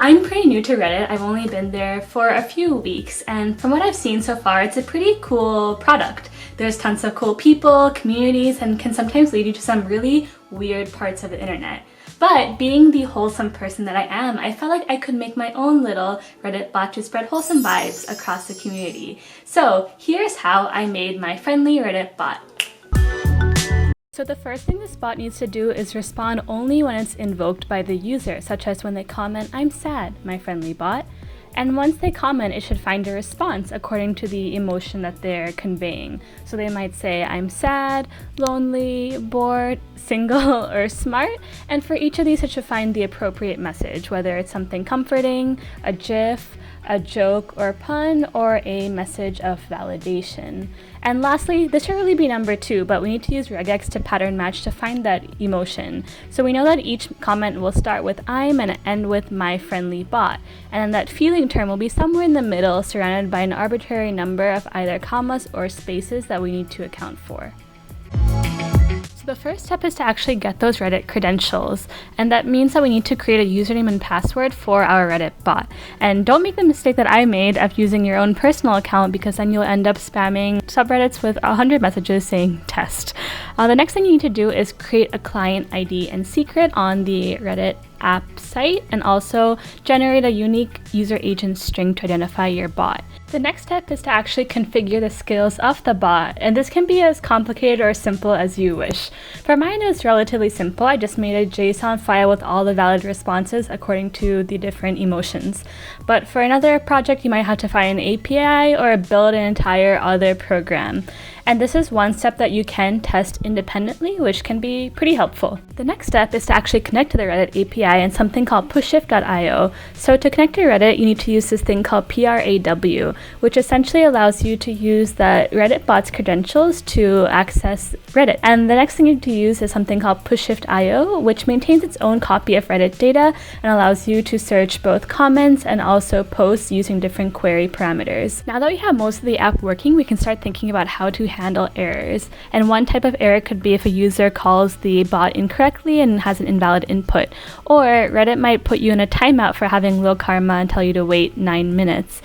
I'm pretty new to Reddit. I've only been there for a few weeks, and from what I've seen so far, it's a pretty cool product. There's tons of cool people, communities, and can sometimes lead you to some really weird parts of the internet. But being the wholesome person that I am, I felt like I could make my own little Reddit bot to spread wholesome vibes across the community. So here's how I made my friendly Reddit bot. So the first thing this bot needs to do is respond only when it's invoked by the user, such as when they comment, "I'm sad, my friendly bot." And once they comment, it should find a response according to the emotion that they're conveying. So they might say, "I'm sad, lonely, bored, single," or "smart." And for each of these, it should find the appropriate message, whether it's something comforting, a GIF, a joke or pun, or a message of validation. And lastly, this should really be number 2, but we need to use regex to pattern match to find that emotion. So we know that each comment will start with "I'm" and end with "my friendly bot." And then that feeling term will be somewhere in the middle, surrounded by an arbitrary number of either commas or spaces that we need to account for. So the first step is to actually get those Reddit credentials, and that means that we need to create a username and password for our Reddit bot. And don't make the mistake that I made of using your own personal account, because then you'll end up spamming subreddits with 100 messages saying test. The next thing you need to do is create a client ID and secret on the Reddit app site, and also generate a unique user agent string to identify your bot. The next step is to actually configure the skills of the bot, and this can be as complicated or simple as you wish. For mine, it's relatively simple. I just made a JSON file with all the valid responses according to the different emotions. But for another project, you might have to find an API or build an entire other program. And this is one step that you can test independently, which can be pretty helpful. The next step is to actually connect to the Reddit API and something called pushshift.io. So to connect to Reddit, you need to use this thing called PRAW, which essentially allows you to use the Reddit bot's credentials to access Reddit. And the next thing you need to use is something called pushshift.io, which maintains its own copy of Reddit data and allows you to search both comments and also posts using different query parameters. Now that we have most of the app working, we can start thinking about how to handle errors. And one type of error could be if a user calls the bot incorrectly and has an invalid input. Or Reddit might put you in a timeout for having low karma and tell you to wait 9 minutes.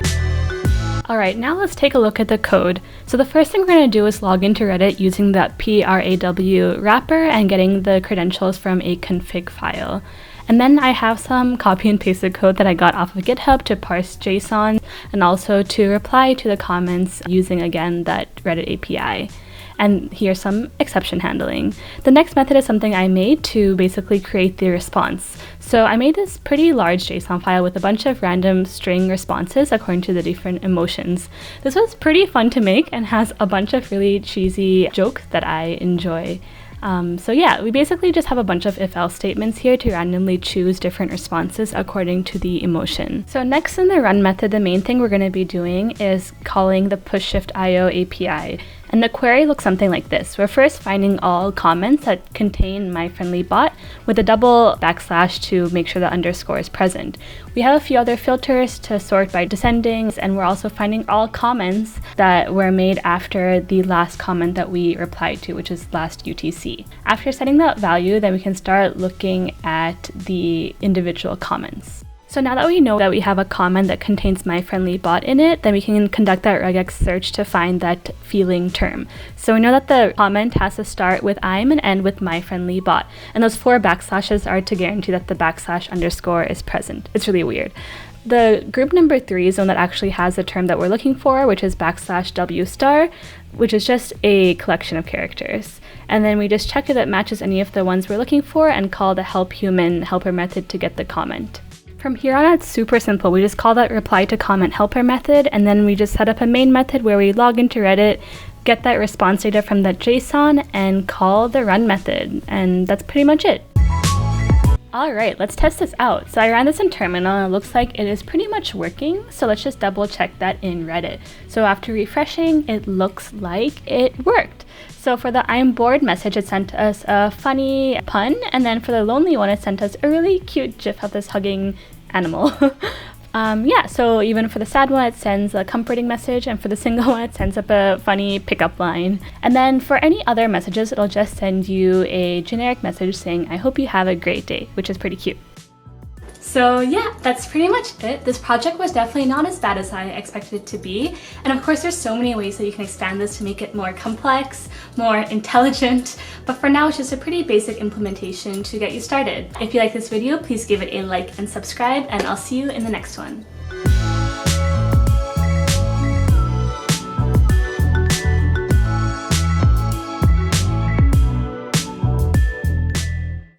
Alright, now let's take a look at the code. So the first thing we're going to do is log into Reddit using that PRAW wrapper and getting the credentials from a config file. And then I have some copy and pasted code that I got off of GitHub to parse JSON and also to reply to the comments using, again, that Reddit API. And here's some exception handling. The next method is something I made to basically create the response. So I made this pretty large JSON file with a bunch of random string responses according to the different emotions. This was pretty fun to make and has a bunch of really cheesy jokes that I enjoy. So yeah, we basically just have a bunch of if-else statements here to randomly choose different responses according to the emotion. So next in the run method, the main thing we're going to be doing is calling the pushshift.io API. And the query looks something like this. We're first finding all comments that contain my friendly bot with a double backslash to make sure the underscore is present. We have a few other filters to sort by descending, and we're also finding all comments that were made after the last comment that we replied to, which is last UTC. After setting that value, then we can start looking at the individual comments. So now that we know that we have a comment that contains my friendly bot in it, then we can conduct that regex search to find that feeling term. So we know that the comment has to start with "I'm" and end with "my friendly bot." And those 4 backslashes are to guarantee that the backslash underscore is present. It's really weird. The group number 3 is the one that actually has the term that we're looking for, which is \w star, which is just a collection of characters. And then we just check if it matches any of the ones we're looking for and call the help human helper method to get the comment. From here on, it's super simple. We just call that reply to comment helper method, and then we just set up a main method where we log into Reddit, get that response data from that JSON, and call the run method. And that's pretty much it. Alright, let's test this out. So I ran this in terminal and it looks like it is pretty much working. So let's just double check that in Reddit. So after refreshing, it looks like it worked. So for the "I'm bored" message, it sent us a funny pun, and then for the lonely one, it sent us a really cute gif of this hugging animal. Yeah, so even for the sad one, it sends a comforting message, and for the single one, it sends up a funny pickup line. And then for any other messages, it'll just send you a generic message saying, "I hope you have a great day," which is pretty cute. So yeah, that's pretty much it. This project was definitely not as bad as I expected it to be. And of course, there's so many ways that you can expand this to make it more complex, more intelligent. But for now, it's just a pretty basic implementation to get you started. If you like this video, please give it a like and subscribe, and I'll see you in the next one.